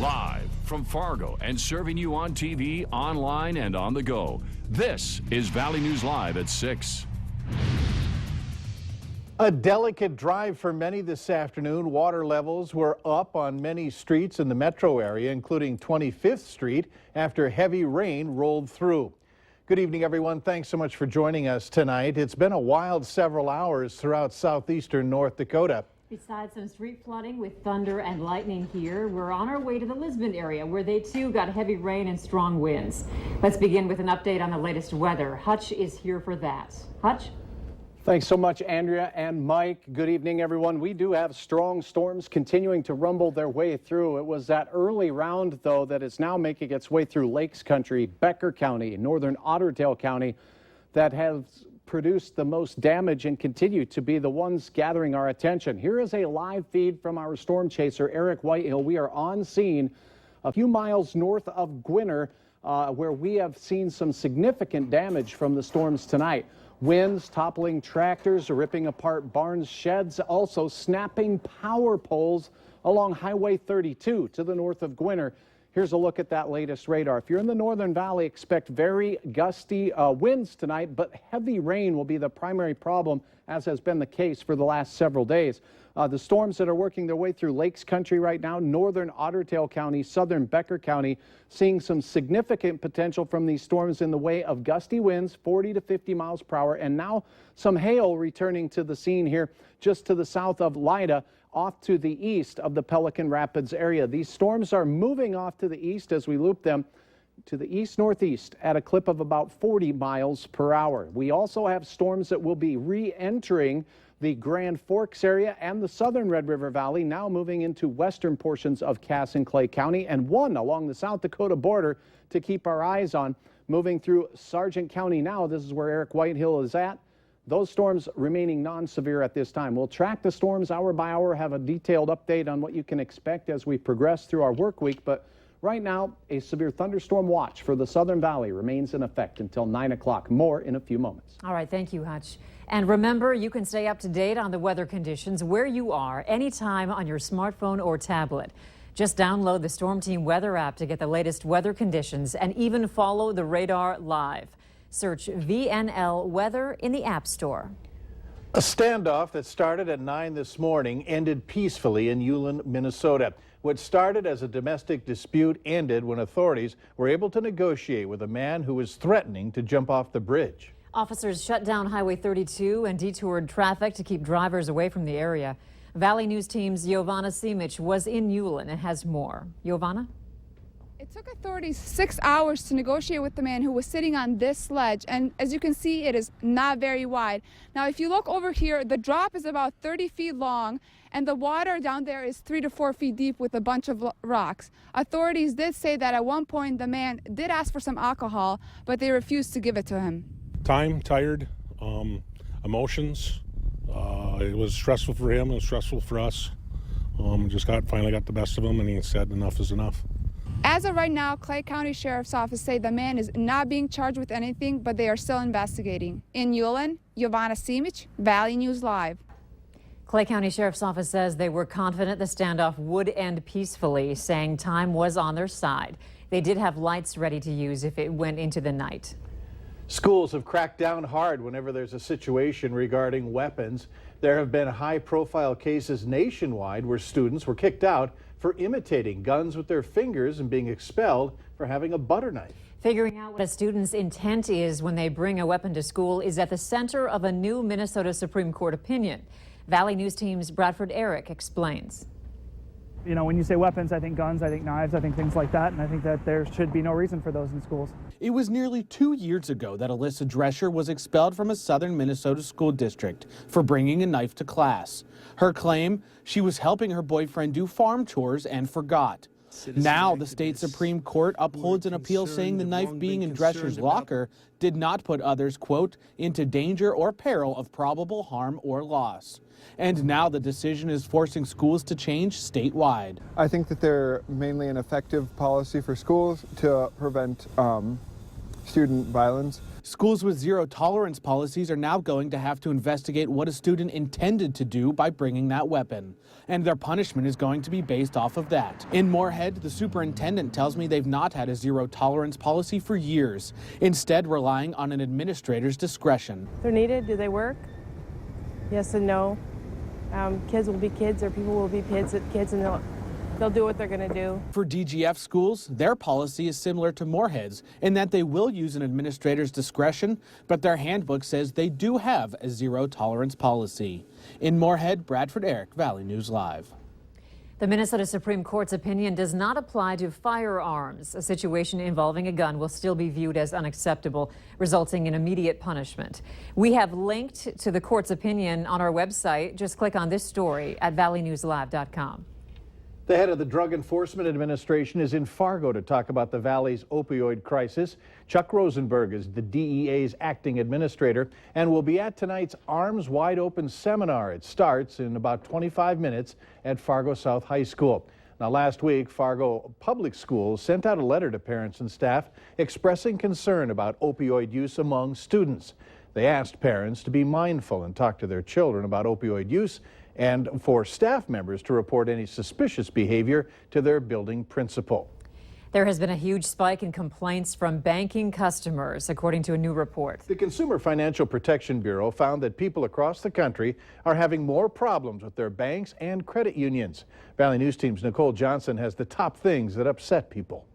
Live from Fargo and serving you on TV, online, and on the go. This is Valley News Live at 6. A delicate drive for many this afternoon. Water levels were up on many streets in the metro area, including 25th Street, after heavy rain rolled through. Good evening, everyone. Thanks so much for joining us tonight. It's been a wild several hours throughout southeastern North Dakota. Besides some street flooding with thunder and lightning here, we're on our way to the Lisbon area, where they too got heavy rain and strong winds. Let's begin with an update on the latest weather. Hutch is here for that. Hutch? Thanks so much, Andrea and Mike. Good evening, everyone. We do have strong storms continuing to rumble their way through. It was that early round, though, that is now making its way through Lakes Country, Becker County, northern Otterdale County, that has produced the most damage and continue to be the ones gathering our attention. Here is a live feed from our storm chaser, Eric Whitehill. We are on scene a few miles north of Gwinner, where we have seen some significant damage from the storms tonight. Winds toppling tractors, ripping apart barns, sheds, also snapping power poles along Highway 32 to the north of Gwinner. Here's a look at that latest radar. If you're in the Northern Valley, expect very gusty winds tonight, but heavy rain will be the primary problem, as has been the case for the last several days. The storms that are working their way through Lakes Country right now, northern Otterdale County, southern Becker County, seeing some significant potential from these storms in the way of gusty winds, 40 to 50 miles per hour, and now some hail returning to the scene here just to the south of Lida, off to the east of the Pelican Rapids area. These storms are moving off to the east as we loop them to the east-northeast at a clip of about 40 miles per hour. We also have storms that will be re-entering the Grand Forks area and the southern Red River Valley, now moving into western portions of Cass and Clay County, and one along the South Dakota border to keep our eyes on, moving through Sargent County now. This is where Eric Whitehill is at. Those storms remaining non-severe at this time. We'll track the storms hour by hour, have a detailed update on what you can expect as we progress through our work week. But right now, a severe thunderstorm watch for the Southern Valley remains in effect until 9 o'clock. More in a few moments. All right, thank you, Hutch. And remember, you can stay up to date on the weather conditions where you are anytime on your smartphone or tablet. Just download the Storm Team Weather app to get the latest weather conditions and even follow the radar live. Search VNL Weather in the App Store. A standoff that started at 9 this morning ended peacefully in Ulen, Minnesota. What started as a domestic dispute ended when authorities were able to negotiate with a man who was threatening to jump off the bridge. Officers shut down Highway 32 and detoured traffic to keep drivers away from the area. Valley News Team's Giovanna Simic was in Ulen and has more. Giovanna? It took authorities 6 hours to negotiate with the man who was sitting on this sledge, and as you can see, it is not very wide. Now, if you look over here, the drop is about 30 feet long, and the water down there is 3 to 4 feet deep with a bunch of rocks. Authorities did say that at one point the man did ask for some alcohol, but they refused to give it to him. Time, tired, emotions. It was stressful for him, it was stressful for us. Finally got the best of him, and he said enough is enough. As of right now, Clay County Sheriff's Office say the man is not being charged with anything, but they are still investigating. In Ulen, Giovanna Simic, Valley News Live. Clay County Sheriff's Office says they were confident the standoff would end peacefully, saying time was on their side. They did have lights ready to use if it went into the night. Schools have cracked down hard whenever there's a situation regarding weapons. There have been high-profile cases nationwide where students were kicked out for imitating guns with their fingers and being expelled for having a butter knife. Figuring out what a student's intent is when they bring a weapon to school is at the center of a new Minnesota Supreme Court opinion. Valley News Team's Bradford Eric explains. You know, when you say weapons, I think guns, I think knives, I think things like that, and I think that there should be no reason for those in schools. It was nearly 2 years ago that Alyssa Drescher was expelled from a southern Minnesota school district for bringing a knife to class. Her claim, she was helping her boyfriend do farm chores and forgot. Now, the state Supreme Court upholds an appeal saying the knife being in Drescher's locker did not put others, quote, into danger or peril of probable harm or loss. And now the decision is forcing schools to change statewide. I think that they're mainly an effective policy for schools to prevent student violence. Schools with zero tolerance policies are now going to have to investigate what a student intended to do by bringing that weapon. And their punishment is going to be based off of that. In Moorhead, the superintendent tells me they've not had a zero tolerance policy for years, instead relying on an administrator's discretion. They're needed. Do they work? Yes and no. Kids will be kids, or people will be kids, and they'll do what they're going to do. For DGF schools, their policy is similar to Moorhead's in that they will use an administrator's discretion, but their handbook says they do have a zero tolerance policy. In Moorhead, Bradford Eric, Valley News Live. The Minnesota Supreme Court's opinion does not apply to firearms. A situation involving a gun will still be viewed as unacceptable, resulting in immediate punishment. We have linked to the court's opinion on our website. Just click on this story at valleynewslive.com. The head of the Drug Enforcement Administration is in Fargo to talk about the Valley's opioid crisis. Chuck Rosenberg is the DEA's acting administrator and will be at tonight's Arms Wide Open seminar. It starts in about 25 minutes at Fargo South High School. Now, last week, Fargo Public Schools sent out a letter to parents and staff expressing concern about opioid use among students. They asked parents to be mindful and talk to their children about opioid use, and for staff members to report any suspicious behavior to their building principal. There has been a huge spike in complaints from banking customers, according to a new report. The Consumer Financial Protection Bureau found that people across the country are having more problems with their banks and credit unions. Valley News Team's Nicole Johnson has the top things that upset people.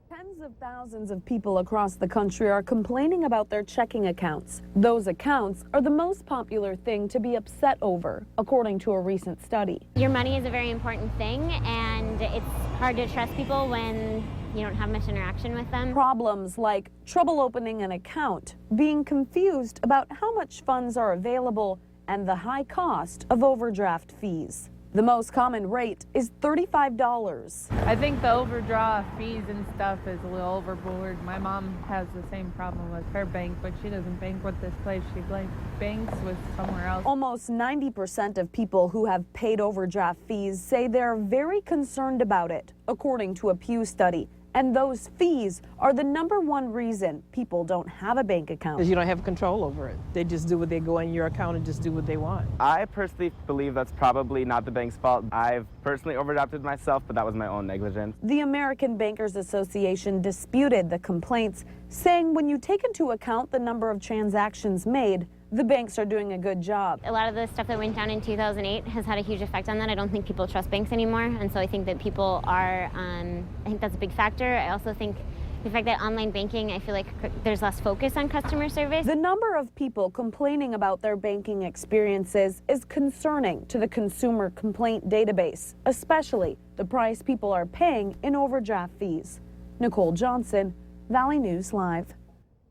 Tens of thousands of people across the country are complaining about their checking accounts. Those accounts are the most popular thing to be upset over, according to a recent study. Your money is a very important thing, and it's hard to trust people when you don't have much interaction with them. Problems like trouble opening an account, being confused about how much funds are available, and the high cost of overdraft fees. The most common rate is $35. I think the overdraft fees and stuff is a little overboard. My mom has the same problem with her bank, but she doesn't bank with this place. She banks with somewhere else. Almost 90% of people who have paid overdraft fees say they're very concerned about it, according to a Pew study. And those fees are the #1 reason people don't have a bank account. Because you don't have control over it. They just do what they go in your account and just do what they want. I personally believe that's probably not the bank's fault. I've personally overdrafted myself, but that was my own negligence. The American Bankers Association disputed the complaints, saying when you take into account the number of transactions made, the banks are doing a good job. A lot of the stuff that went down in 2008 has had a huge effect on that. I don't think people trust banks anymore, and so I think that people are, I think that's a big factor. I also think the fact that online banking, I feel like there's less focus on customer service. The number of people complaining about their banking experiences is concerning to the Consumer Complaint Database, especially the price people are paying in overdraft fees. Nicole Johnson, Valley News Live.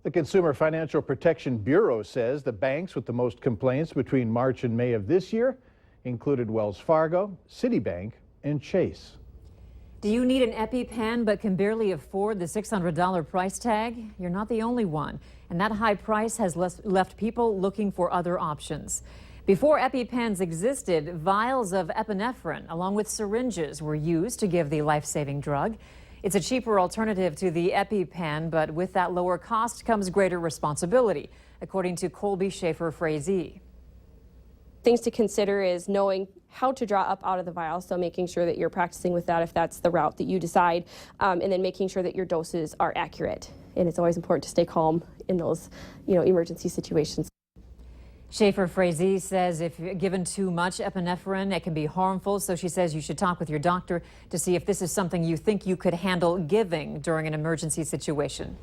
The Consumer Financial Protection Bureau says the banks with the most complaints between March and May of this year included Wells Fargo, Citibank, and Chase. Do you need an EpiPen but can barely afford the $600 price tag? You're not the only one, and that high price has left people looking for other options. Before EpiPens existed, vials of epinephrine along with syringes were used to give the life-saving drug. It's a cheaper alternative to the EpiPen, but with that lower cost comes greater responsibility, according to Colby Schaefer-Frazee. Things to consider is knowing how to draw up out of the vial, so making sure that you're practicing with that if that's the route that you decide, and then making sure that your doses are accurate. And it's always important to stay calm in those, emergency situations. Schaefer-Frazee says if given too much epinephrine, it can be harmful. So she says you should talk with your doctor to see if this is something you think you could handle giving during an emergency situation.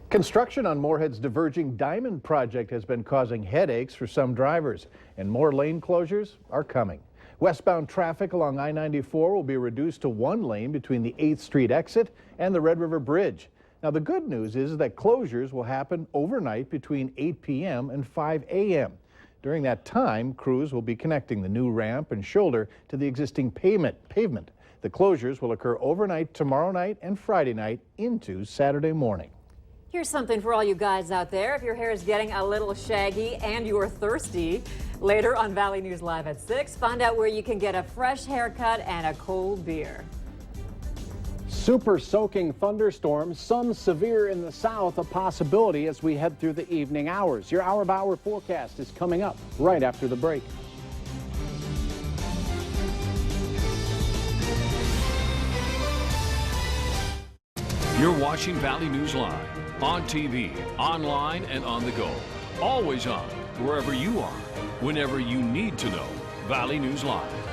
Construction on Moorhead's diverging diamond project has been causing headaches for some drivers, and more lane closures are coming. Westbound traffic along I-94 will be reduced to one lane between the 8th Street exit and the Red River Bridge. Now, the good news is that closures will happen overnight between 8 p.m. and 5 a.m. During that time, crews will be connecting the new ramp and shoulder to the existing pavement. The closures will occur overnight tomorrow night and Friday night into Saturday morning. Here's something for all you guys out there. If your hair is getting a little shaggy and you're thirsty, later on Valley News Live at 6, find out where you can get a fresh haircut and a cold beer. Super soaking thunderstorms, some severe in the south, a possibility as we head through the evening hours. Your hour-by-hour forecast is coming up right after the break. You're watching Valley News Live on TV, online, and on the go. Always on, wherever you are, whenever you need to know. Valley News Live.